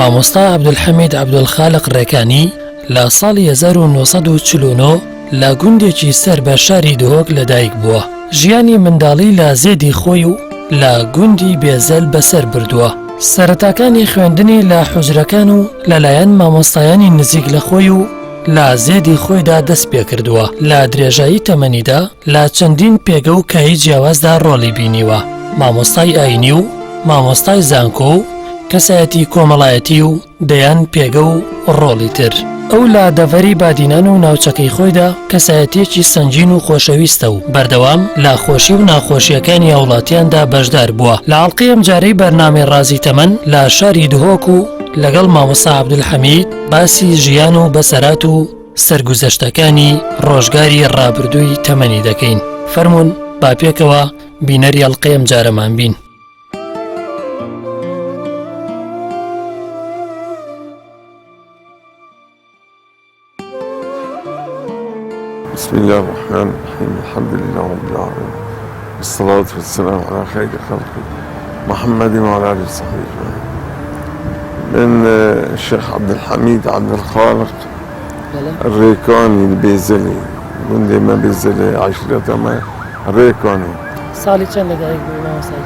مامۆستا عەبدولحەمید عەبدولخالق ڕێکانی لە ساڵی 1949 لە گوندێکی سەر بە شاری دهۆک لەدایک بووە. ژیانی منداڵی لە زێدی خۆی و لە گوندی بێزەل بەسەر بردووە. سەرەتاکانی خوێندنی لە حوجرەکان و لەلایەن مامۆستایانی نزیک لە خۆی و لە زێدی خۆیدا دەست پێ کردووە. لە درێژایی تەمەنیدا لە چەندین پێگە و کایی جیاوازدا ڕۆڵی بینیوە. مامۆستای ئاینی و مامۆستای زانکۆ و کەسایەتی کۆمەڵایەتی و دەیان پێگە و ڕۆڵی تر. ئەو لە دەڤەری بادینان و ناوچەکەی خۆیدا کەسایەتێکی سەنگین و خۆشەویستە و بەردەوام لە خۆشی و ناخۆشیەکانی هاوڵاتیاندا بەشدار بووە. لە ئاڵلقەی ئەم جارەی بەرنامەی ڕازی تەمەن لە شاری دهۆک و لەگەڵ مامۆستا عەبدولحەمید باسی ژیان و بەسەرات و سەرگوزەشتەکانی ڕۆژگاری ڕابردووی تەمەنی دەکەین. فەرموون با پێکەوە بینەری ئەڵلقەی ئەم جارەمان بین. بسم الله الرحمن الرحيم الحمد لله رب العالمين والصلاة والسلام على خير خلقه محمد وعلى آله وصحبه أجمعين. من الشيخ عبدالحميد عبدالخالق الريكاني البيزلي گوندی ما بيزلي عشرة ما الريكاني. ساڵی چەند لەدایک بووی مامۆستا؟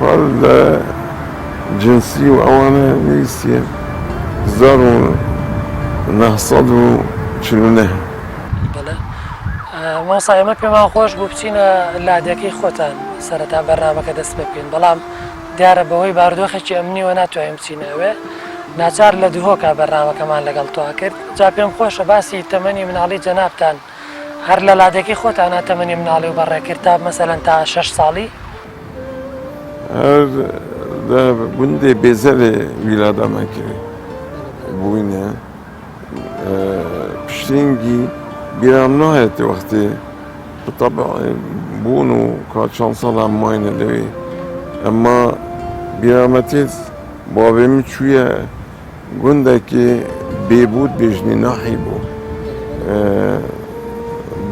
قال جنسي وأوانا نيسيا 1949. مامۆستا ئێمە پێمان خۆش بوو بچینە لادەکەی خۆتان سەرەتا بەرنامەکە دەست پێ بکەین، بەڵام دیارە بەهۆی بارودۆخێکی ئەمنیوە ناتوانین بچینەوە، ناچار لە دهۆکە بەرنامەکەمان لەگەڵ تۆ کرد. جا پێم خۆشە باسی تەمەنی مناڵی جەنابتان هەر لە لادەکەی خۆتانە تەمەنی مناڵی و بەڕێکرد تا مەسەلەن تا 6 ساڵی؟ هەر لە گوندی بێزەلێ ویلادەمان کرد بووینە پشتینگی بیرام نهایت وقتی بطبع بونو کات چند سال هم ماینه لوی اما بیرامتیز بابمی چویه گنده که بیبود بیجنی ناحی بو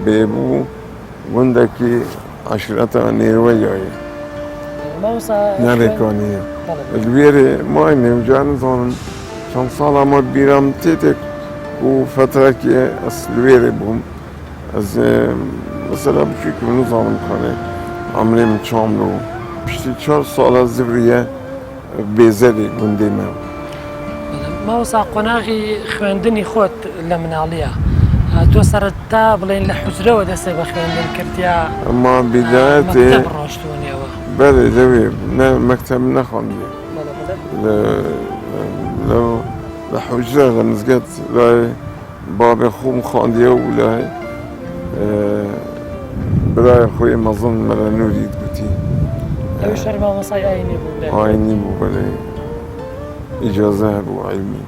بیبو گنده که عشرتا نیروی یایی نرکانیه الویره ماینه و جان زانم چند سال اما بیرامتیده و فتره که اصلویره بوم از مثلا بچی که نظام کنه عمریم چاملو پشتی 4 سال از زوریه بێزەری گوندی ما. مامۆستا قۆناغی خوێندنی خۆت لە مناڵیە تۆ سەرەتا بڵێن لە حوجرەوە دەستێ بە خوێندن کردیا ئەمما بیدایەتێ بەڵێ لەوێ مەکتەب نەخواندی لە حوجرە لە مزگەت لای بابێ خۆم خواندیە و لای برای خۆی مەزن مەلە نووریت گوتی ئەوی شەر مامۆستای ئاینی بوو ئاینی بوو بەڵێ ئیجازە هەبوو عیلمی.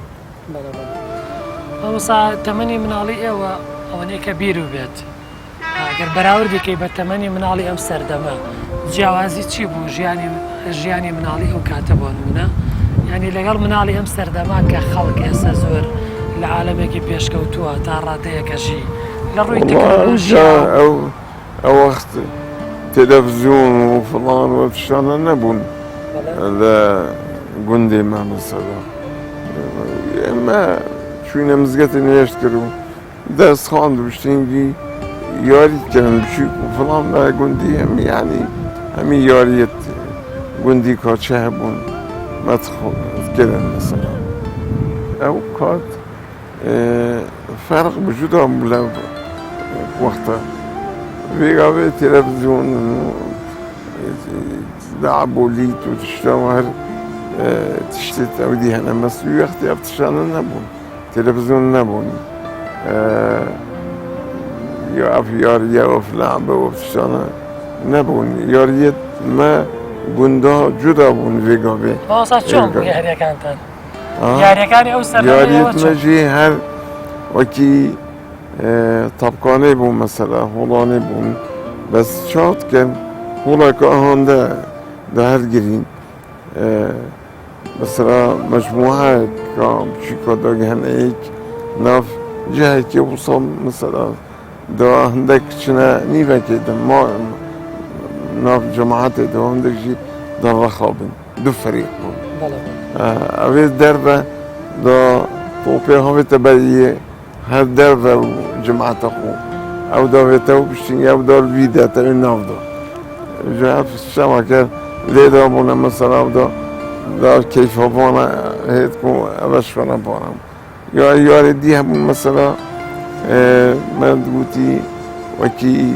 مامۆستا تەمەنی مناڵی ئێوە ئەوەنەیە کە بیر و بێت ئەگەر بەراوردێکی بە تەمەنی مناڵی ئەم سەردەمە جیاوازی چی بوو ژیانی مناڵی ئەو کاتە بۆ نمونە ینی لەگەڵ مناڵی ئەم سەردەما کە خەڵک ئێستا زۆر لە عالەمێکی پێشکەوتووە تا ڕادەیەکەژی لە ڕووی تەکنۆلۆژیا ئەو وەخت تلفزیون و فڵان و تشتانە نەبوون لە گوندی ما مەسەلا ئێمە چوینە مزگەتی نوێشت کرد و دەست خواند و شتێنگی یاریکردن بچووک و فڵان لە گوندی هەمی یعنی هەمی یاریەت گوندی کاچە هەبوون مەتخۆکردن مەسەلا ئەو کات فرق بجودا بوو لە وەختە وێگاوێ تێلەڤیزیۆن داعبۆلیت و تشتا و هەر تشتێت ئەودی هەنە مەسوی وەختی ئەو تشتانە نەبوون تێلەڤیزیۆن نەبوون یا ئەف یاریە و فلان بەوە تشتانە نەبوون یاریەت مە گوندا جودا بوون وێگاوێ. مامۆستا چۆن بوو یاریەکانتان؟ یاریەکانی ئەو سەردەمەیەوە چۆن؟ یاریەت مەژی هەر وەکی طبقانه بوون مەسەلا هۆڵانێ بوون بەس چاتکەن هۆڵێکە ئەهەندە دەهەرگرین مەسەلا مەجموعەیەکە بچیکە دەگەهەنەیەک ناف جەهێکی وسڵ مەسەلا دەوا هەندێک چنە نیڤەکێ ما ناف جەماعەتێ دەوا هەندێکژی دەڕەخابن دوو فەریق بوون أبي دربة دا طوبي هوي تبعي هاد دربة جماعة أخو أو دا بيتو بشتين أو دا الفيديو تبعي نافدا جاء في الشبكة ليدا بونا مثلا دا كيف بونا هيتكو أبشفنا بونا يا دي هم مثلا ما تقولي وكي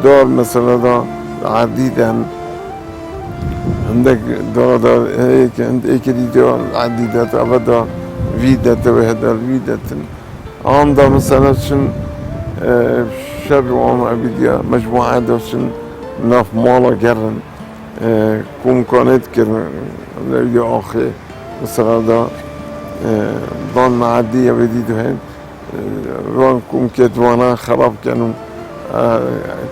دار مثلا دا عديدا عندك دار هيك عند هيك دي دار عديدة أبدا فيدة وهذا الفيدة عندها مثلا شن شاب وعم عبيديا مجموعة دوشن ناف مالا كرن كم كانت كرن لودي آخر مثلا دا دان معدية بديدو هن ران كم كدوانا خراب كانوا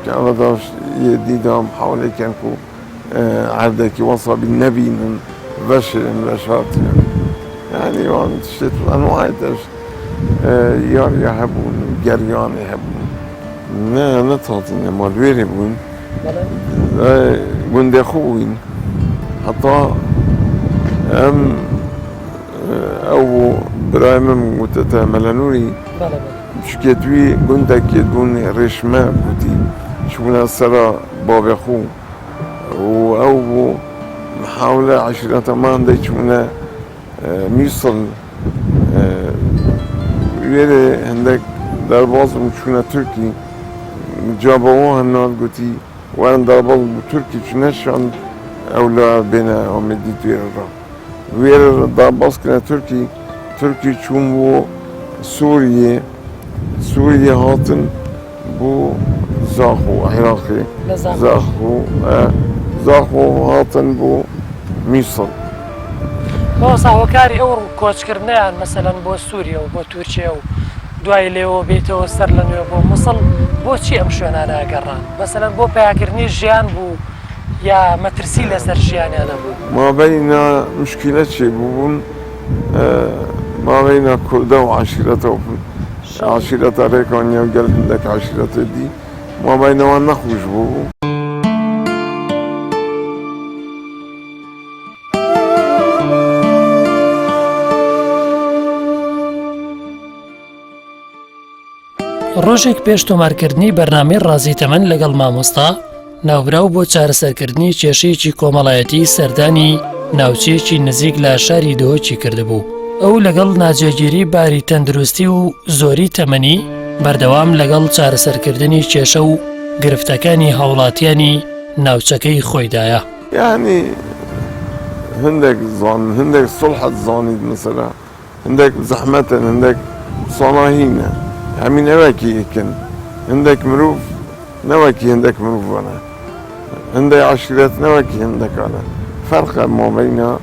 كانوا داش يديدهم حوالي كانوا عبدك وصى بالنبي من بشر بشرات يعني وان تشتت انواع يار يحبون جريان يحبون نتعطينا مالوير يبون بون دخوين حتى ام او برايم متتاملنوري شكيتوي بندك يدون رشمة بودي شونا سرا باب خو او محاولة عشرة ما عندك ميصل ويري عندك درباز مشونا تركي جابوها النهار قلتي وانا درباز تركي شنشان اولا بنا ومديت ويرا ويرا درباز كنا تركي شون بو سوريا هاتن بو زاخو عراقي زاخو هاتن بو ميصل بۆ ساوەکاری ئەو کۆچکردنیان مەسەلەن بۆ سووریا و بۆ تورکیا و دوای لێەوە بێتەوە سەر لە نوێ بۆ مووسڵ بۆچی ئەم شوێنانە گەڕان مەسەلەن بۆ پیاکردنی ژیان بوو یا مەترسی لەسەر ژیانیانە بوو ما بين مشكلة شيء بون ما بين كردة وعشيرته عشيرة ريكانيا وقال عندك عشيرة دي ما بينما نخرج بو ڕۆژێک پێش تۆمارکردنی بەرنامەی ڕازی تەمەن لەگەڵ مامۆستا ناوبراو بۆ چارەسەرکردنی کێشەیەکی کۆمەڵایەتی سەردانی ناوچەیەکی نزیک لە شاری دۆهۆکی کردبوو. ئەو لەگەڵ ناجێگیری باری تەندروستی و زۆری تەمەنی بەردەوام لەگەڵ چارەسەرکردنی کێشە و گرفتەکانی هاوڵاتیانی ناوچەکەی خۆیدایە. يعني هندك صلحة زاني مثلا هندك زحمة هندك صناهينا يعني نواكي يمكن هندك مروف نواكي هندك مروف أنا هندك عشيرات نواكي هندك أنا فرق ما بين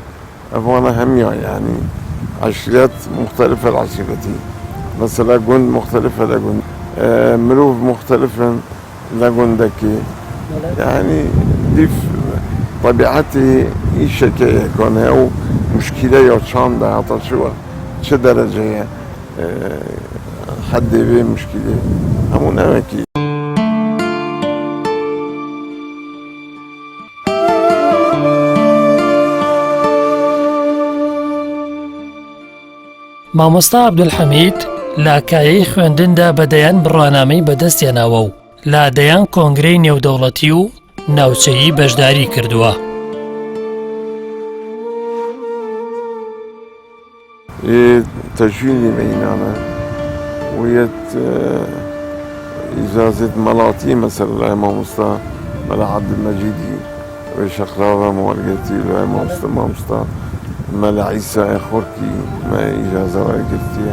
أبوانا هميا يعني عشيرات مختلفة العشيرتي مثلا جند مختلفة لجند مروف مختلفة لجندكي يعني دي طبيعتي إيش كي كان أو مشكلة يوشان ده حتى شو درجة حد بيه مشكلة همون أماكي مامۆستا عەبدولحەمید لە کایەی خوێندندا بەدەیان بڕوانامەی بەدەستیاناوە و لە دەیان کۆنگرەی نێودەوڵەتی و ناوچەیی بەشداری کردووە. تجويني بيننا ويت إجازة ملاطي مثلا الإمام مصطفى ملا عبد المجيدي وشقراوة مورقتي الإمام مصطفى ملا عيسى خوركي ما إجازة ورقتي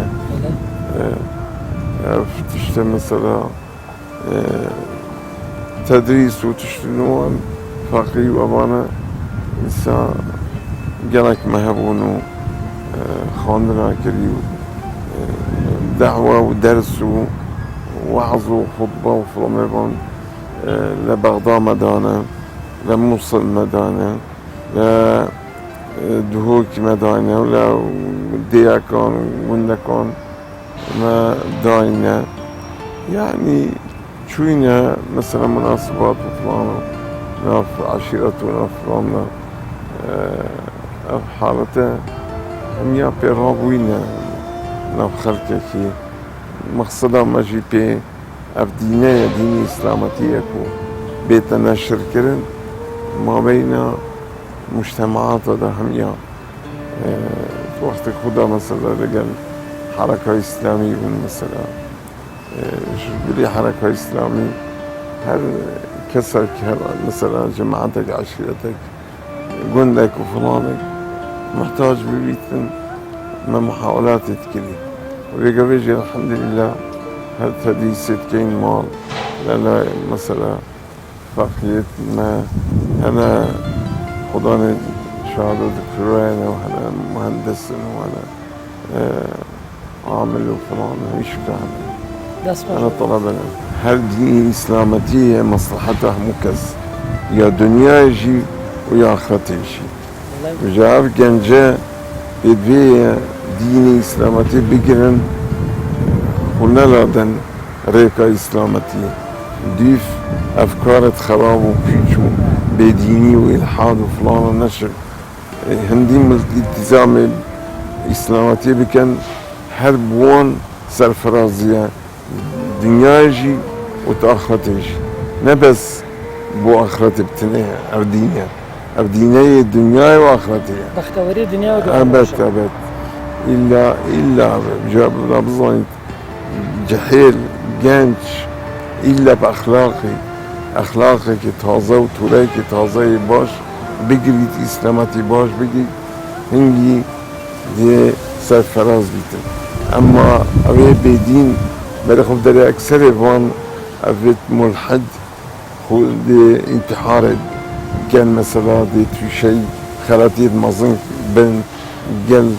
تشتى مثلا تدريس وتشتنوان فقري وأبانا إنسان قالك مهبونو خاندنا كريو دعوة ودرس ووعظ وخطبة وفرميبان لبغداد مدانا لموصل مدانا لدهوك مدانا ولا دياكان وندكان مدانا يعني شوينا مثلا مناسبات وفلانة ناف عشيرتنا فلانة اف حالته هميا بيرابوين ناف خلقكي مقصدا ماجي بي اف ديني اسلامتيه كو بيت نشر كرن ما بين مجتمعات ده هميا وقت خدا مثلا رجال حركة إسلامية مثلا بلي حركة إسلامية هر كسر مثلا جماعتك عشيرتك جندك وفلانك محتاج ببيتن ما محاولات تكلي وبيجا بيجي الحمد لله هل تديسة كين مال لا مثلا فقيت ما أنا خداني شهادة دكتوراه وأنا مهندس وأنا عامل وفلان مش فاهم أنا طلبنا هل ديني إسلامتية مصلحتها مكز يا دنيا يجي ويا آخرته يجي وجاب جنجة بدبي ديني إسلامتي بقرن قلنا لدن ريكا إسلامتي ديف أفكار خراب وبيجو بديني وإلحاد وفلان ونشر هندي الالتزام إسلامتي بكن هربوان سرفرازية دنيا يجي وتأخرته يجي نبس بو آخرته بتنيها أو دينية الدنيا وآخرته بختوري دنيا أبد إلا جاب رابزين جحيل جانش إلا بأخلاقي تازه وطوليك تازه باش بگیرید اسلامتی باش بگید هنگی دی سرفراز بیتن اما اوه بدین بله خب در اکثر وان اوه ملحد خود دی انتحار گل مثلا دی توشی خلاتید مزن بین گل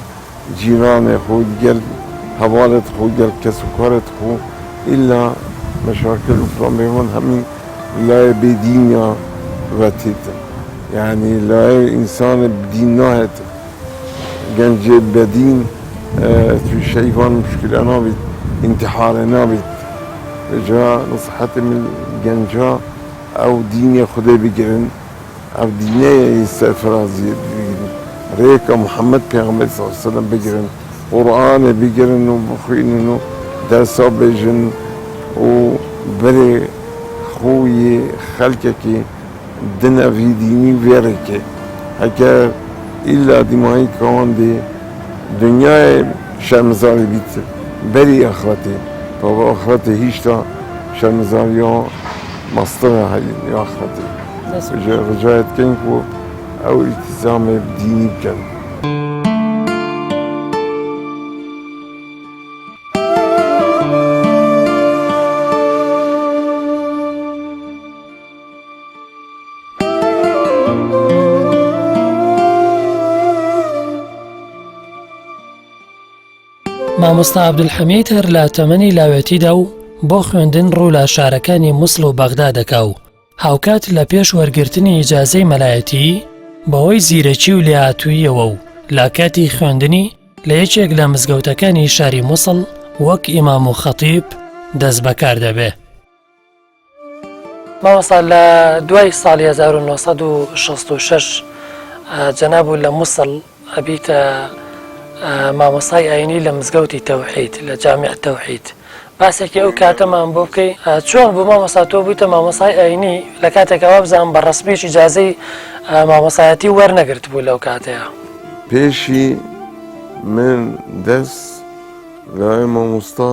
جیران خود گل حوالت خود گل کسوکارت خود إلا مشاكل وفلان بيهون همين لا بدينيا وتيتن يعني لا إنسان بدين ناهت جنج بدين في شيء كان مشكلة نابت انتحار نابت جا نصحت من جنجا أو دين خدا بجرن أو دينية السفرازية بجرن ريكا محمد پیغمبر صلى الله عليه وسلم بجرن قرآن بجرن وبخوين درسا بجن وبري خوي خلقك دنا في ديني ويرك هكا إلا دمائي كون دي دنيا شرمزاري بيت بري آخرتي فهو آخرتي هيشتا شرمزاريا مصطنع هاي آخرتي رجايت كنكو أو التزام ديني بكن مامۆستا عەبدولحەمید هەر لە تەمەنی لاوێتیدا و بۆ خوێندن ڕوو لە شارەکانی مووسڵ و بەغدا دەکا و هاوکات لە پێش وەرگرتنی ئیجازەی مەلایەتی بەهۆی زیرەکی و لێهاتوویەوە و لا کاتی خوێندنی لە یەکێک لە مزگەوتەکانی شاری مووسڵ وەک ئیمام و خەتیب دەست بەکار دەبێ. مامۆستا لە دوای ساڵی 1966 جەنابوو لە مووسڵ ئەبیتە مامۆستای ئاینی لە مزگەوتی تەوحید لە جامیع تەوحید باسێکی ئەو کاتەمان بۆ بکەی چۆن بوو مامۆستا تۆ بوویتە مامۆستای ئاینی لە کاتێکەوە بزانم بە ڕەسمیش ئیجازەی مامۆستایەتی وەرنەگرت بوو لەو کاتەیە پێشی من دەست لای مامۆستا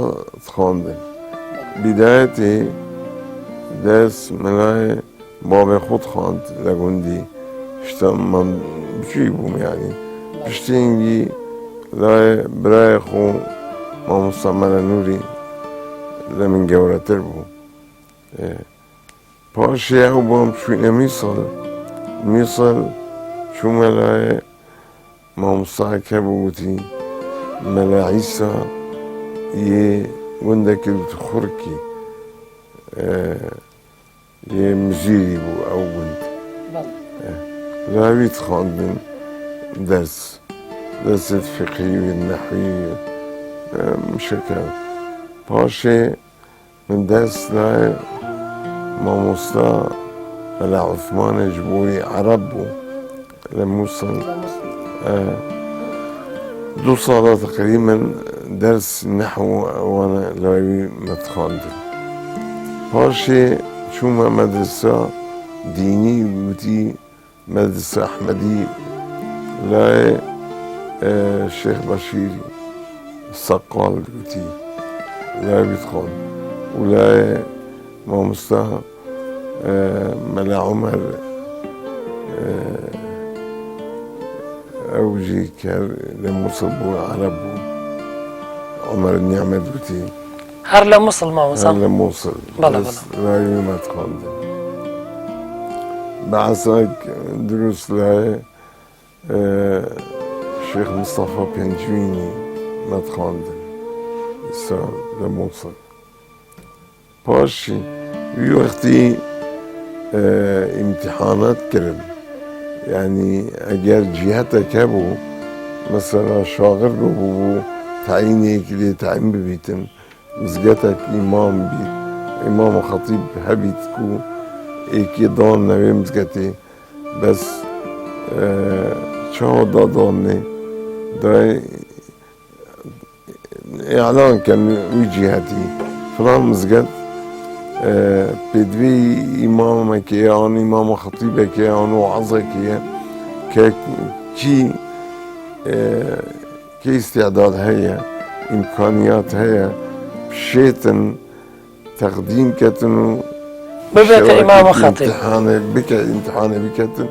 خواندم بیدایەتی دەست مەلای بابێ خۆت خواند لە گوندی شتا من بچووی بووم یعنی پشتینگی لای برای خو مامۆستا مەلا نووری لە من گەورەتر بوو پاشی ئەو بۆم چووینە میسڵ چوومە لای مامۆستاکە بووتی مەلا عیسا یێ گوندێکی خوڕکی یێ مزیری بوو ئەو گوند لاویت خواندن درس الفقهي والنحوي مشكل باشي من درس لا مامۆستا مەلا عوثمان جبوری عرب بوو لموصل. دو صالة تقريبا درس نحو وانا لاوي متخاندن. باشي شوما مدرسة ديني بوتي مدرسة أحمدي لا الشيخ بشيري السقال بوتي لا بيتخان ولا مامستا ملا عمر أوجي كان لموصل بو عربو عمر النعمة بوتي هر لموصل ما وصل؟ هر لموصل بلا بس لا ما تخاندن. بعثك دروس لا الشيخ مصطفى بنجويني ما تخاندن يسا لموصل. باشي في وقتي امتحانات كرم يعني اگر جهتك هبو مثلا شاغر بو تعيين كده تعيين ببيتن مزجتك امام بيت امام وخطيب هبيتكو ايكي دان نوي مزجتي بس شو داني دا اعلان كان وجهتي فلان مزجت بدوي امامك يا ان امام خطيبك يا ان وعظك يا كي استعداد هي امكانيات هي بشيتن تقديم كتن ببيت امام خطيب امتحاني بكتن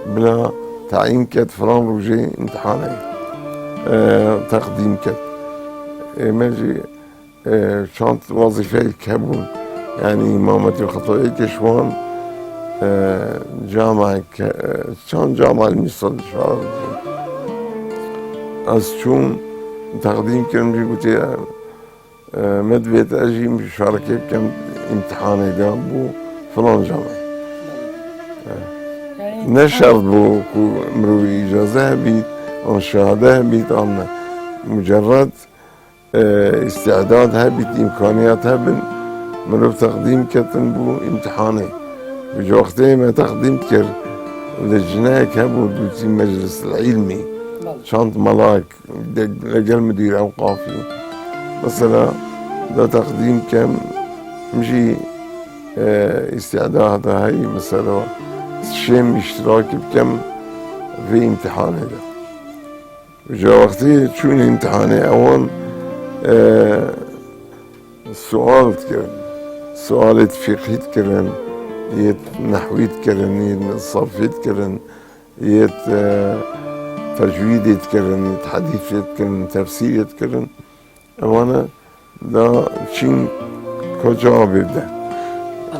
بلا تعيين كت فلان روجي امتحاني تقديم كت ماجي شانت وظيفة الكابون يعني إمامتي وخطوئي كشوان جامعة كان جامعة المثل شعر أسشون تقديم كرمجي قلت مدبيت أجي مشاركة كم امتحاني ده بو فلان جامعة نشر بو مروي إجازة بيت أو شهادة بيت أو مجرد استعداد هبيت إمكانيات هبن منو تقديم كتن بو امتحاني بجو وقتي ما تقديم كر لجناك هبو دوتي مجلس العلمي شانت ملاك لقل مدير أوقافي مثلا ده تقديم كم مشي استعداد هاي مثلا شيم اشتراكي بكم في امتحاني ده بجو وقتي شوني امتحاني أول سؤال تكرن سؤال فقهي تكرن يت نحوي تكرن يت صرفي تكرن يت تجويد تكرن يت حديث تكرن تفسير تكرن وانا دا شين كجواب بده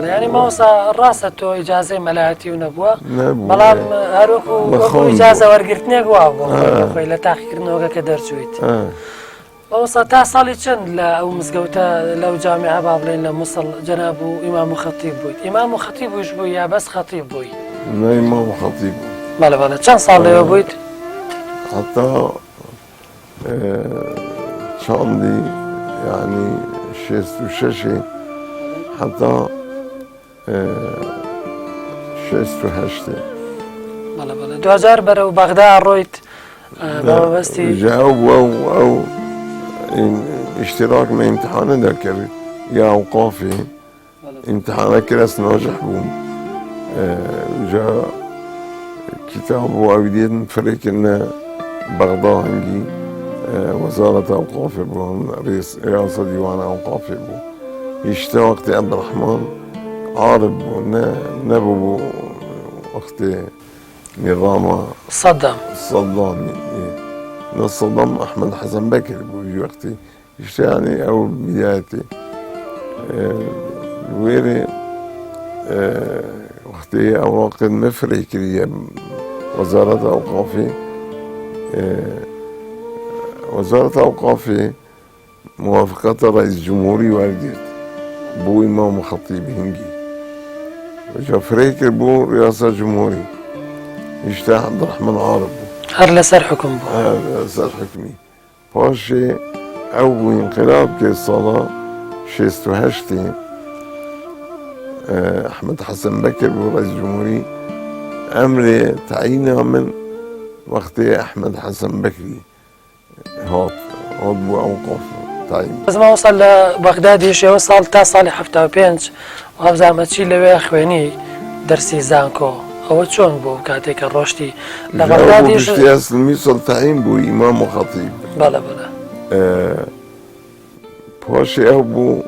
يعني ما وصل راسته إجازة ملاتي ونبوة نبوة ملام هروكو إجازة ورقرتني قوابو إلى تأخير نوغا كدرجويت وصل تاصلي شن لا أو مسجوتا لو جامعة بابلين لموصل جنابه إمام خطيب بوي إمام خطيب وش بوي يا بس خطيب بوي لا إمام خطيب بلا شن صار لي بويت حتى شاندي يعني شيست وششي حتى شيست وهشتي بلا 2000 برو بغداد رويت بابا بستي جاوب أو اشتراك من امتحان ذاكر يا أوقافي امتحان كلاس ناجح بوم جاء كتاب وأودين فريق إن بغداد هنجي وزارة أوقافي بوم رئاسة ديوان أوقافي بوم يشتى وقت عبد الرحمن عارب نبو وقت نظام صدام صدام أحمد حسن بكر بوجي وقتي يشتى يعني أول بدايتي ويري وقتي أوراق المفريكية وزارة أوقافي وزارة أوقافي موافقة رئيس الجمهورية والديت بو إمام خطيب هنجي وجا فريكر بو رئاسة جمهوري يشتى عبد الرحمن عارب هر لسر حكم بو لسر حكمي باشي أو انقلاب كالصلاة شيستو هشتي أحمد حسن بكر بو رئيس الجمهورية أمر تعيينها من وقتی أحمد حسن بكري هات بو أوقاف تعيين. بس ما وصل لبغداد شيء وصل تا صالح حفتا وبينج وهبزعمت شي لوي أخواني درسي زانكو أو شون بو كاتيك الروشتي لبغداد جاوبو بشتي أصل ميصل تعيين بو إمام وخطيب. بلا بلا. باشي أو بو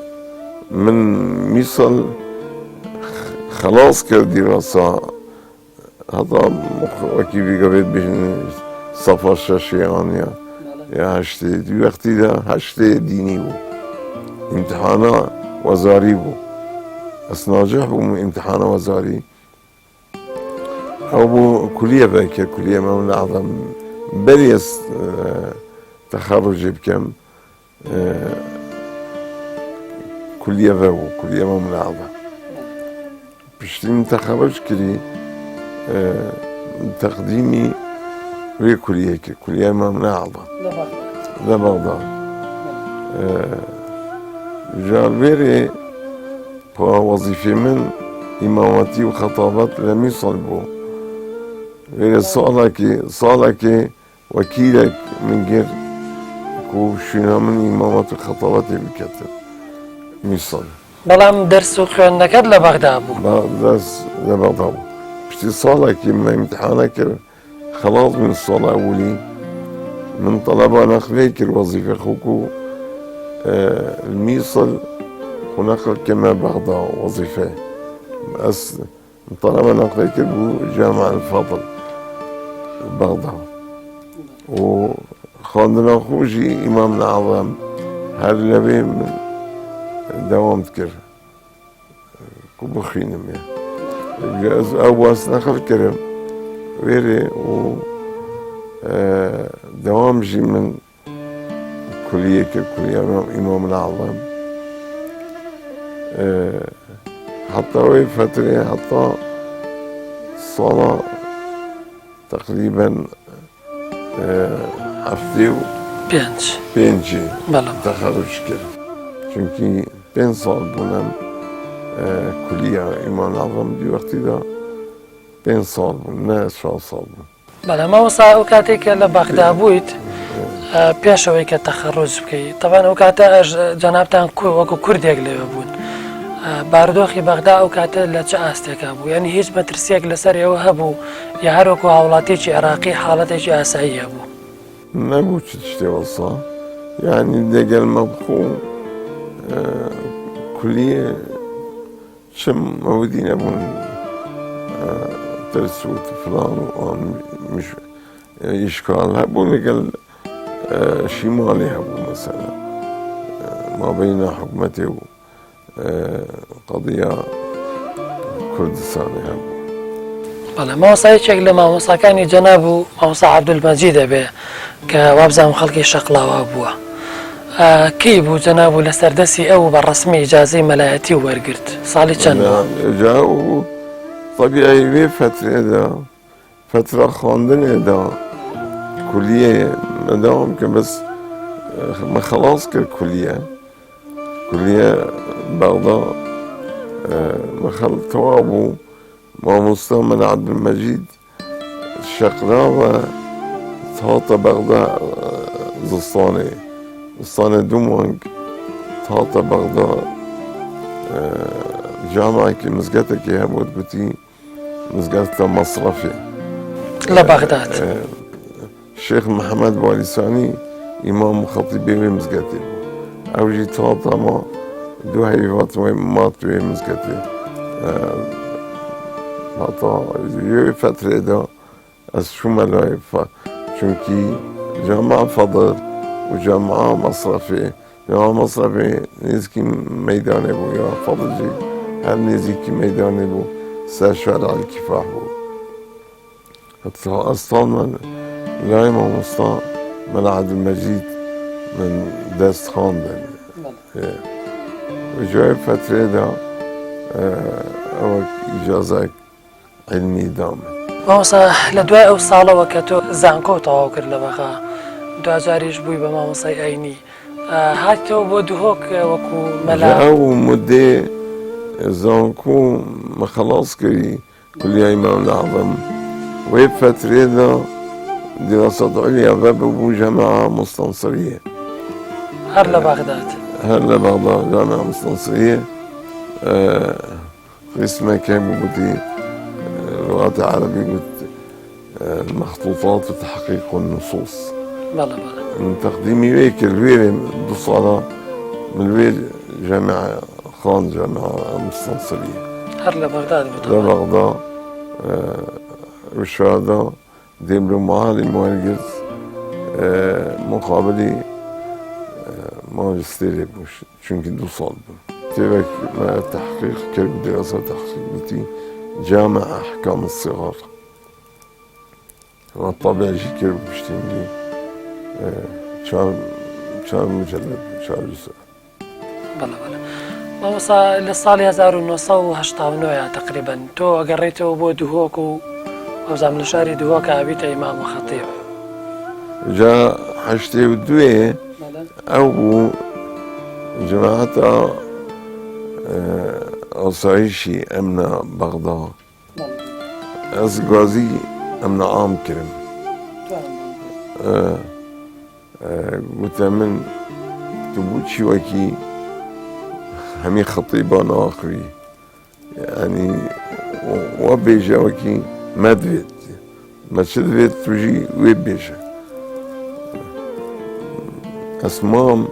من ميصل خلاص كردي راسا هذا وكيف قبل بين صفا شاشيان يا هشتي دي وقتي ده هشتي ديني بو امتحانا وزاري بو بس ناجح بو امتحان وزاري أو بو كلية باكر كلية إمام الأعظم بريس تخرج بكم كلية ذو كلية إمام الأعظم بشتين تخرج كلي تقديمي في كلية إمام الأعظم لبغداد جالبيري وظيفة من إمامتي وخطابات لم يصلبوا غير صالك وكيلك من غير شنو من إمامات وخطاباتي بكتب ميصل بلام درس وخوانك لبغداد بو درس لبغداد بشتي صالك ما امتحانك خلاص من الصلاة أولي من طلبة نخليك الوظيفة خوكو الميصل هناك كما بغداد وظيفة بس طلبة نخليك جامعة الفاضل بغداد وخاندنا خوجي إمام الأعظم هل لبي من دوام تكر كوبو خينم يعني أواس نخل كرم ويري و دوام جي من كلية إمام الأعظم حتى وي فترة حتى صلاة تقريبا حفتي بينجي تخرج كده چونكي بين صال بونم كلية إمام الأعظم دي وقتي دا بين صال بون نه 4 صال بون بلا ما وصا وكاتيك لبغداد بويت بيشوي كتخرج بكي طبعا وكاتا جنابتان وكو كرديك لي بون باردوخي بغداد وكاتا لا تشاستك ابو يعني هيج مترسيك لسر وهبو يعركو اولاتيشي عراقي حالتي اسعيه ابو نبو تشتي وصا يعني دقل مبخو كلية شم مودين ابون ترسوت فلان مش يشكال هبو نقل شمالي هبو مثلا ما بين حكمتي قضية كردستان هبو بلا ما وصاي شكل ما وصا كان جنابه ما وصا عبد المجيد به كوابزام خلقي شقلا وابوه كي بو جنابه لسردسي او بالرسمي اجازي ملايتي وورقرت صالي كان جاو طبيعي بي فترة خواندن دا كلية مدام كبس ما خلاص كالكلية كلية بغداد ما خل توابو ما مستعمل عبد المجيد الشقراوة تهاطى بغداد زستاني دومانج تهاطى بغداد جامعة كي مزقتها كي هبوت قتي مزقتها مصرفي لبغداد الشيخ محمد بواليساني إمام خطيبي مزقتي أو جي تهاطى ما دو هيفات مات وي مزقتي حتى يوي فترة دا از شو ملاي چونكي جامعة فضل وجامعة مصرفي جامعة مصرفي نزكي ميداني بو يا فضل جي هل نزكي ميداني بو ساشوال على الكفاح بو حتى أصلا لا إمام مصطفى من عبد المجيد من دست خاندن وجاي فترة دا أو إجازة علمي دامت مامۆستا لە دوای ئەو ساڵەوە کە تۆ زانکۆ تەواو کرد لە بەغا دوجاریش بووی بە مامۆستای ئاینی هاتەوە بۆ دوهۆک وەکو مەلا ئەو مدێ زانکۆ مە خەلاص کردی کولیا ئیمام الأعظم وەی فترێدا دراسات عليا بابو جامعة مستنصرية. هر لبغداد. هلا بغداد جامعة مستنصرية. قسمة كان بودي اللغات العربية قلت المخطوطات وتحقيق النصوص. بلا بلا. من تقديمي ويك الويري دصالة من الوير جامعة خان جامعة مستنصرية. هر لبغداد لبغداد وشهادة دبلومة معالج مقابلي ماجستيري بوش çünkü دو سال بون. تبك مع تحقيق كلب دراسة تحقيقتي جامع أحكام الصغار. والطبع جي كلب بشتنجي شار مجلد شار جزء. بلا بلا. ما وصل للصال 1989 تقريبا تو قريته بو دهوك وزعم لشاري دهوك عبيت إمام وخطيب. جا حشتي ودوية أو جماعة أصعيشي أمنا بغداد أز غازي أمنا عام كرم قلت من تبوتشي وكي همي خطيبان آخري يعني وبيجا وكي ما دويت ما شدويت تجي وبيجا أسمام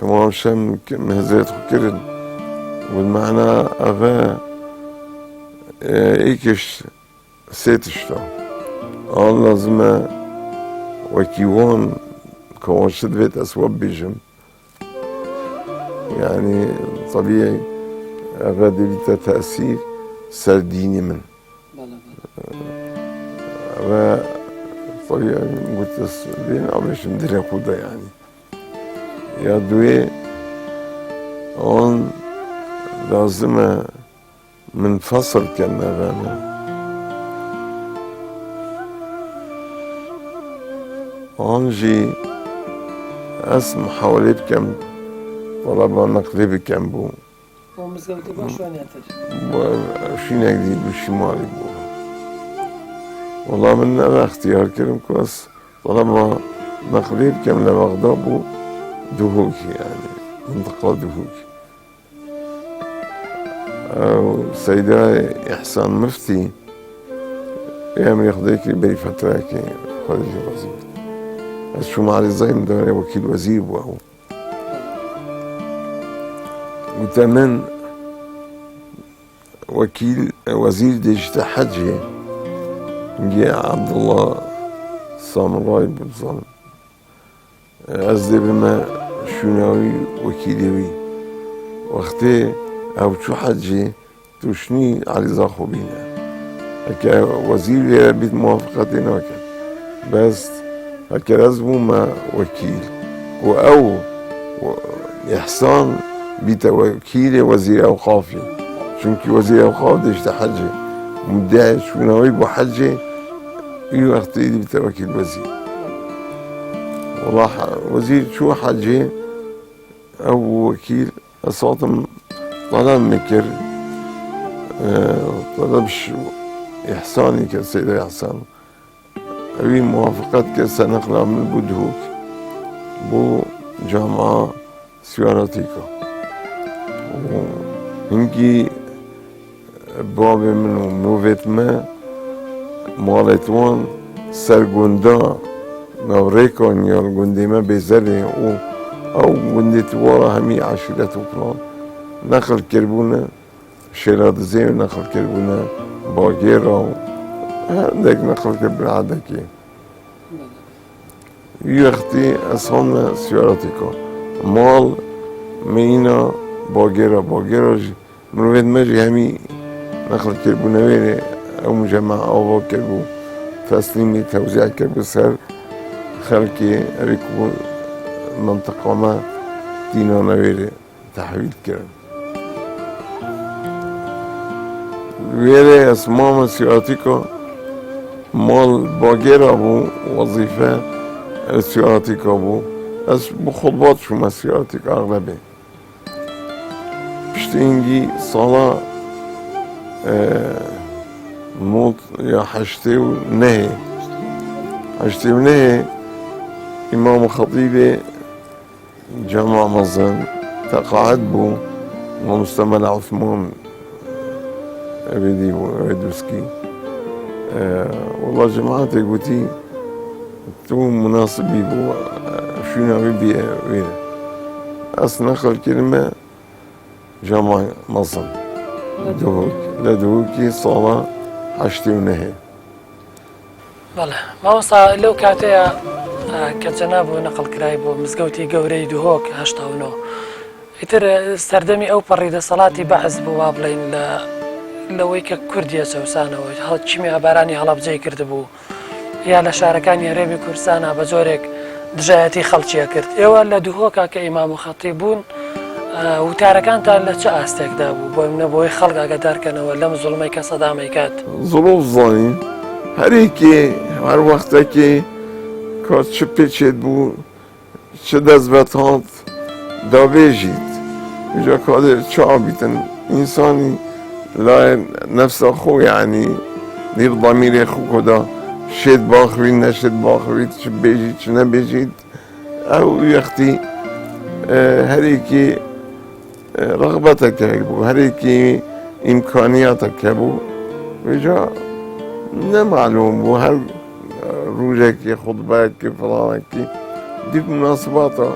تمام شم مهزات خكرن والمعنى أغا إيكش سيتشتا لازم وكيوان كواشد بيت أسواب بيجم يعني طبيعي أغا دلتا تأثير سرديني من أغا طبيعي قلت بين عمرش مدري خدا يعني يا دوي اون لازم منفصل كان أغانا اون جي اسم حوالي بكم طلبا نقلي بكم بو ومزودي باشوان يعتج شين اقدي بالشمالي بو والله من أنا اختيار كرم كويس طالما نقلي بكم لبغداد بو دهوكي يعني منطقة دهوكي أو سيدة إحسان مفتي أيام يخديكي بي فتراكي خارج الوزير شو معالي زين داري وكيل وزير وهو وتمن وكيل وزير ديجتا حجي جاء عبد الله سامراي بالظلم أزدي بما شناوي وكيلوي وقتي أو شو حجي توشني علي زاخو بينا هكا وزير بيت موافقتين وكا بس هكا لازم ما وكيل وأو إحسان بيت وكيل وزير أوقافي شنكي وزير أوقاف ديش تحجي مدعي شناوي بحجي يو وقتي بيت وكيل وزير والله وزير شو حجي أو وكيل أصواتم طلب مكر طلبش إحساني كسيدة إحسان أبي موافقات كسنقلة من بدهوك بو جامعة سياراتيكا هنكي بابي منو موفيت ما مالتوان سرگوندا نوريكون يا الجندي ما بيزري أو جندي توارا همي عشيرة وفلان نخل كربونة شيرات زين نخل كربونة باقيرة عندك نخل كربونة عندك يختي أصلا سياراتيكا مال مينا باقيرة مروفيد ماجي همي نخل كربونة ويري أو مجمع أو كربو تسليمي توزيع كربو سر خلقي أريكو منطقة ما دينا نويري تحويل كرم ويري اسمام سياراتيكا مال باقير أبو وظيفة سياراتيكا أبو أس بخطبات شو ما سياراتيكا أغلبي بشتينجي صلاة موت يا حشتي ونهي هشتمناه إمام خطيب جامع مزن تقاعد بو ومستمل عثمان أبدي وعدوسكي والله جماعتي قلتي تو مناسبي بو شو نبي بيه ويره أصلا نقل كلمة جامع مزن لدوكي صلاة هشتمناه بەڵێ ماوەستا لەو کاتەیە کە جەناب بۆ نەقڵ کرای بۆ مزگەوتی گەورەی دوهۆک هەشتاونەوە ئیتر سەردەمی ئەو پەڕی دەسەڵاتی بەحث بوو وا بڵێن لەوەی کە کوردیە چەوسانەوە چیمی ئابارانی هەڵەبجەی کردبوو یا لە شارەکانی هەرێمی کوردستانە بە جۆرێک دژایەتی خەڵکیە کرد ئێوە لە دوهۆکە کە ئیمام و خەتیب بوون وتارەکانتان لە چه ئاستێکدا بوو بۆ منە بۆی خەڵک ئاگادارکەنەوە لەم زوڵمەی کە سەدامی کات زڵۆ زانین هەرێکێ هەر وەختێکی کات چ پێچێت بوو چ دەست بەتاند دابێژیت اینجا کادر چابیتن ئینسانی لای نەفسە خۆ یعنی دیر ضمیرێ خۆ کۆدا شێت باخوید نەشێت باخوید چ بێژیت چ نەبێژیت ئەو وەختی هەرێکی ڕغبەتەکە بوو هەرێکی ئیمکانیاتەکە بوو اینجا نەمعلوم بوو هەر ڕوژێکی خوتبەیەکی فڵانێکی دیت مناسباتە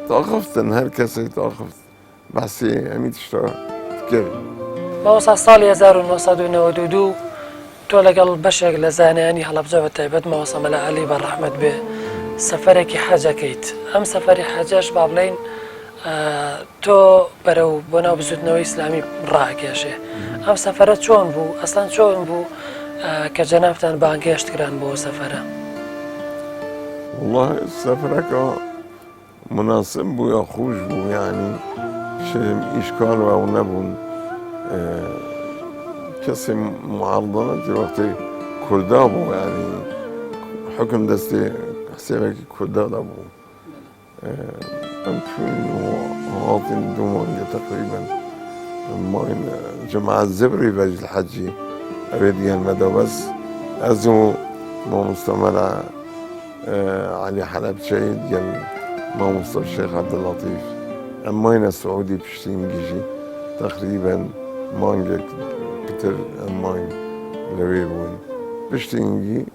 تاقفتن هەر کەسێک تاقفت بەسی هەمی تشتا کرد ماوەستا ساڵی 1992 تۆ لەگەڵ بەشێک لە زانایانی هەڵەبجە بە تایبەت ماوەستا مەلا عەلی بەڕەحمەت بێ سەفەرێکی حەجەکەیت ئەم سەفەری حەجەش با بڵێن تۆ بەرەو بۆ ناو بزوتنەوەی ئیسلامی ڕاکێشێ ئەم سەفەرە چۆن بوو ئەسڵان چۆن بوو کە جەنابتان بانگهێشتکران بۆ سەفەرە والله سەفرەکە مناسب بوو یا خۆش بوو یعنی ئیشکال و نەبوون کەسی معارضەتی وەختی کووردا بوو یعنی حکم دەستی حسێبێکی کووردادا بوو ئەم هاتین دوو مانگە تقریبا ماین جماعة زبري باج الحجي أريد ينمدو بس أزو ما مستمر علي حلب شهيد ين ما مستمر الشيخ عبد اللطيف أمين السعودي بشتين جيجي تقريبا مانجك كتر أمين لويبوي بشتين جي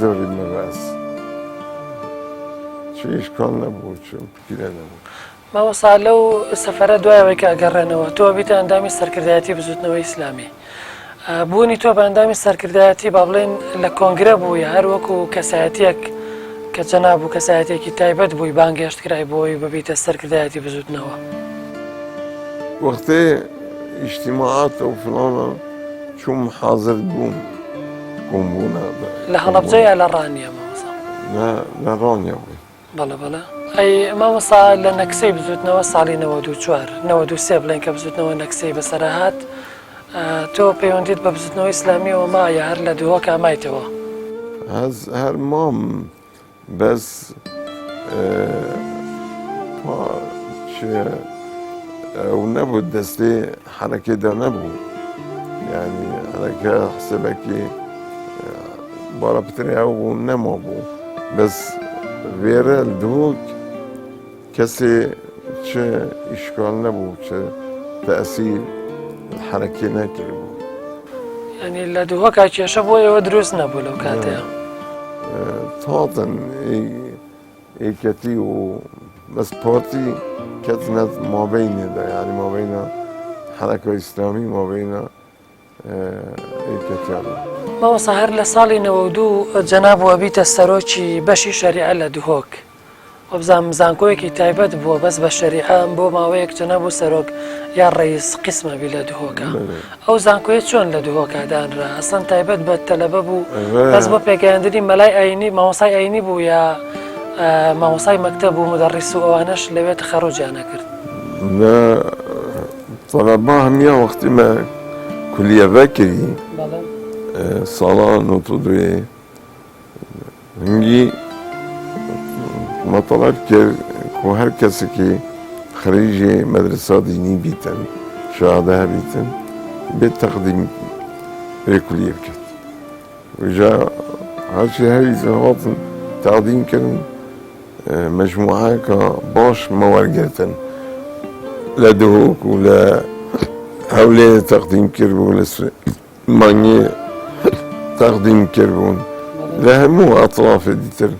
زبري مباس شو إشكال نبود شو كده نبود ماوەستا لەو سەفەرە دوایەوەی کە ئەگەڕێنەوە تۆ بیتە ئەندامی سەرکردایەتی بزوتنەوەی ئیسلامی بوونی تۆ بە ئەندامی سەرکردایەتی با بڵێن لە کۆنگرە بووی هەر وەکو کەسایەتیەک کە جەناب و کەسایەتێکی تایبەت بووی بانگهێشت کرای بۆی ببیتە سەرکردایەتی بزوتنەوە وەختێ ئیجتیماعات و فڵانە چووم حاضر بووم کۆمبوونە لە هەڵەبجە یا لە ڕانیە ماوەستا لە ڕانیا بووی بەڵێ بەڵێ ئەی مامۆستا لە نەکسەی بزوتنەوە ساڵی 94 93 بڵێن کە بزوتنەوە نەکسەی بەسەرهات تۆ پەیوەندیت بە بزوتنەوەی ئیسلامیەوە مایە هەر لە دووهۆکە مایتەوە هەر مام بەس ئەو نەبوو دەستێ حەرەکێدا نەبوو یعنی حەرەکە حسەبەکی بارە پتریا بوو نەما بوو بەس وێرە دووک کەسێ چ ئیشکال نەبوو چ تەئسیر حەرەکێ نەکرد بوو ینی لە دووهۆکە کێشە بۆ ئێوە دروست نەبوو لەو کاتەیە تاتن ئێکەتی و بەس پارتی کەتنە مابینێدا یعنی مابینە حەرەکە ئیسلامی مابینە ئێکەتیانە ماوەستا هەر لە ساڵی 92 جەناب وە بیتە سەرۆکی بەشی شەریعە لە دووهۆک وەبزانم زانکۆیەکی تایبەت بووە بەس بە شەریعە بۆ ماوەیەک جەناب و سەرۆک یا ڕئیس قسمەبی لە دووهۆکە ئەو زانکۆیە چۆن لە دووهۆکە دانرا ئەسڵەن تایبەت بە تەلەبە بوو بەس بۆ پێگەیاندنی مەلای ئاینی مامۆسای ئاینی بوو یا مامۆسای مەکتەب بوو مدەڕیس و ئەوانەش لەوێ تەخەڕوجیان نەکرد طەلەبا هەمیان وەختی مە کولیەڤە کردی ساڵا 92 هەنگی مەطەلەب کرد و هەر کەسێکی خەریجی مەدرسە دینی بیتن شەهادە هەبیتن بێت تەقدیم پێ کولیە بکرد ویجا هرچی هەویستن هاتن تەقدیم کردن مجموعەیەکە باش مەوەرگرتن لە دهۆک و لە هەولێر تەقدیم کردبوو لە سلێمانیە تەقدیم کردبوون لە هەموو ئەطرافێ دیتر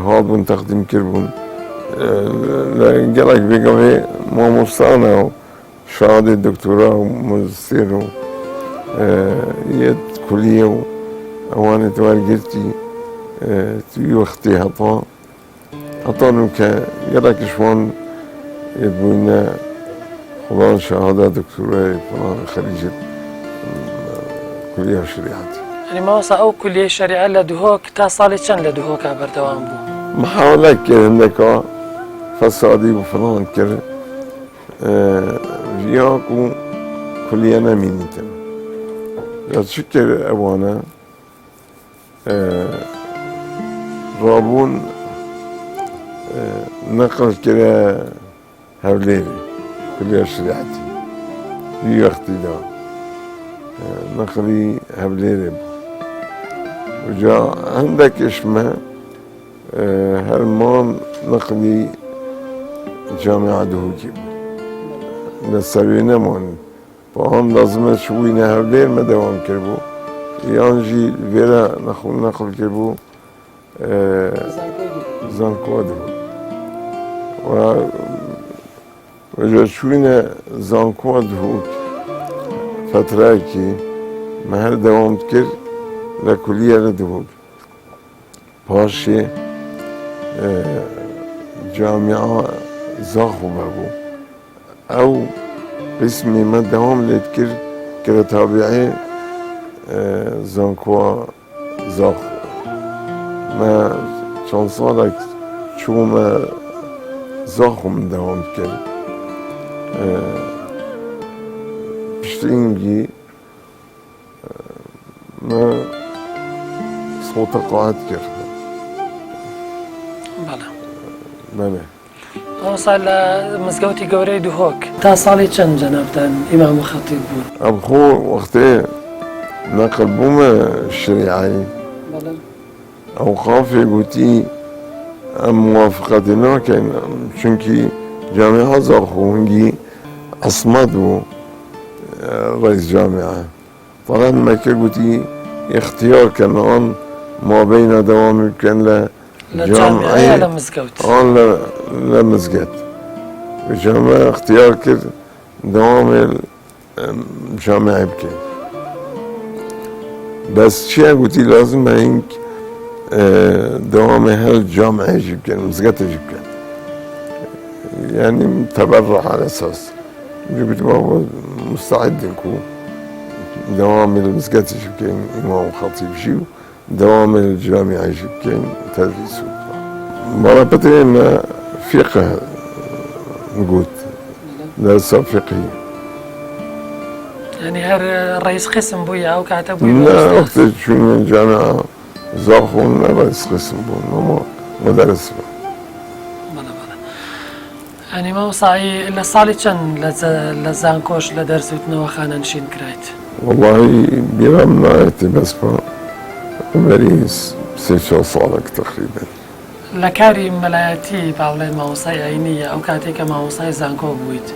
هاتبوون تەقدیم کردبوون لە گەڵێک بێگەڵێ مامۆستانە و شادێ دکتۆرا و ماجستێر و یەک کولیە و ئەوانێت وەرگرتی توی وەختی هەتانو کە گەڵێکیشوان بووینە فلان شهادة دكتوراه فلان خريجة كلية شريعة. يعني ما وصل أو كلية شريعة لدهوك تصالي كان لدهوك عبردوان بو. محاولة كده عندك فسادي وفلان كده جياكو كلية نمينيتم. يتشكر أبوانا رابون نقل كده هوليري كلية شريعتي في وقتي دا نقلي هوليري وجا عندك اسمه هرمان نقلي جامعة دهوكي نسوينا مون فهم لازم شوينا هولير ما دوام كربو يانجي فيلا نقل كربو زانكو دهو وجا شوينا زانكو دهوك فترة كي مهر دوام كر لكلية لدهوك باشي جامعة زاخو بابو أو باسمي ما دوام لتكر كرا تابعي زانكوا زاخو ما شانصالك شو ما زاخو من دوام كر بشتينجي ما صوت قاعد كر بله وصل مزگەوتی گەورەی دوهۆک تا ساڵی چەند جەنابتان ئیمام و خەتیب بوون؟ ئەبخۆ وەختێ نەقل بوومە شریعایی ئەو خافێ گوتی ئەم موافقەتی ناکەین چونکی جامعە زاخۆ عەسمەت بوو ڕئیس جامعە فەقەت مەکە گوتی اختیارکەن ئەوان مابەینە دەوامی بکەن لە جامعة لمزگەوت لمزگەوت جامعة اختیار کرد دەوامی جامعە بکەین بەس چیە گوتی لازمە هینگ دەوامی هەر جامعەیەشی بکەن مزگەتێکی بکەن يعني تبرع على أساس جبت بابا مستعد نكون دوام المسجد يجيبكين إمام خطيب جيو دوام الجامعة يجيبكين تدريس مرة بترين فقه نقول درس فقهي يعني هر رئيس قسم بويا أو كاتب بويا لا وقت شو من الجامعة زاخون رئيس قسم بون مدرس يعني ما وصاي إلا صالي كان لزانكوش لدرس وتنوخانا نشين كرايت والله بلا منايتي بس عمري 6 صالك تقريبا لكاري ملاياتي باولي ما وصاي عينية أو كاتيك ما وصاي زانكو بويت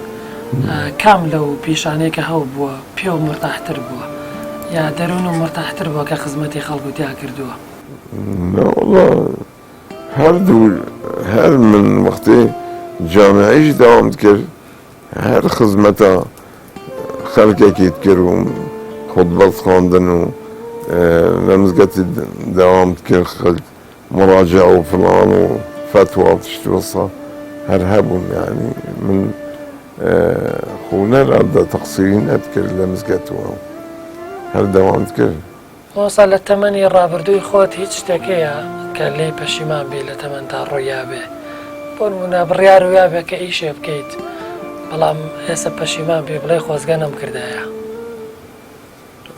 كام لو بيشانيك هاو بوا بيو مرتاح تربوا يا درونو مرتاح تربوا كخزمتي خلقو تيها كردوا لا والله هر من وقتي جامعيش دوام تكر هر خدمتا خلقك يتكر خطبات خواندن لمزقت دوام تكر خلق مراجعة وفلان وفتوى وتشتوصى هر هبون يعني من خونا لابد تقصيرين أذكر لمزقت هر دوام تكر وصل للتمني الرابردوي خوت هيج تكيا كان لي بشيمان بي لتمن تاع الريابه بون بريار ويابه كايش بكيت بلام هسه بشيمان بي بلاي خوزقانم كردايا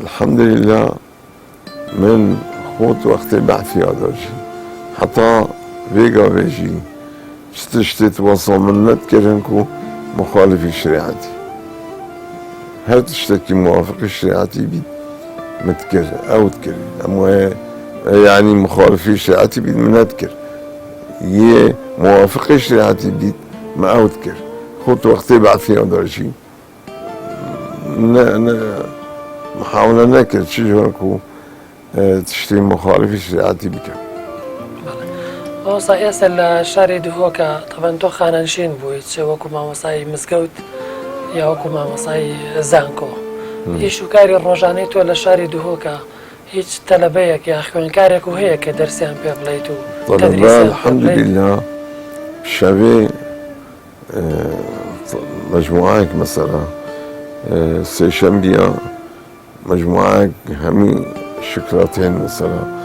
الحمد لله من خوت وقت بعثي هذا حتى فيجا فيجي تشتت وصل من نتكرنكو مخالف الشريعتي هل تشتكي موافق الشريعتي بي متكر او تكر اما يعني مخالفي شريعتي بيت من أذكر يه موافق شريعتي بيت ما أذكر خط وقتي بعد فيها درجي محاولة نكر شجركو تشتري مخالفي شريعتي بك مامۆسای ئێستا لە شاری دهۆکە طبعاً تۆ خانەنشین بوویت چ وەکو مامۆسای مزگەوت یا وەکو مامۆسای زانکۆ هیچ و کاری ڕۆژانەی تۆ لە شاری دهۆکە هیچ تەلەبەیەک یا خوێنکارێک و هەیە کە دەرسیان پێ بڵێیت و طلباء الحمد لله شبه مجموعة مثلا سيشنبيا مجموعة همي شكراتين مثلا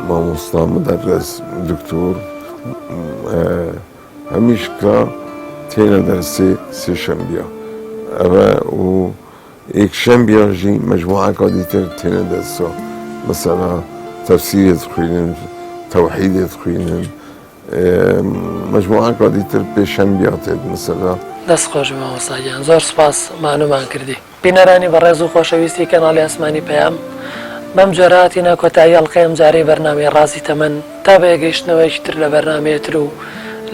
مامۆستا مدرس دكتور همي شكرا تينا درسي سيشنبيا و ايك شنبيا جي مجموعة قاديتر تينا درسو مثلا تفسير يدخلين توحيد يدخلين مجموعة قاديتر بشنبياتت مثلا دەست خۆش مامۆساییان زۆر سپاس مانومان کردی بینەرانی بەڕێز و خۆشەویستی کەناڵی ئاسمانی پەیام بەم جۆرەهاتینە کۆتایی هەڵقەیەم جارەی بەرنامەی ڕازی تەمەن تا بەیەگەیشتنەوەیکی تر لە بەرنامەیەتر و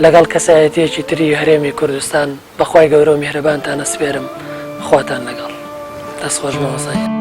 لەگەڵ کەسایەتیەکی تری هەرێمی کوردستان بەخوای گەورە و میهرەبانتان ئەسپێرم خواتان لەگەڵ دەست خۆش مامۆساییان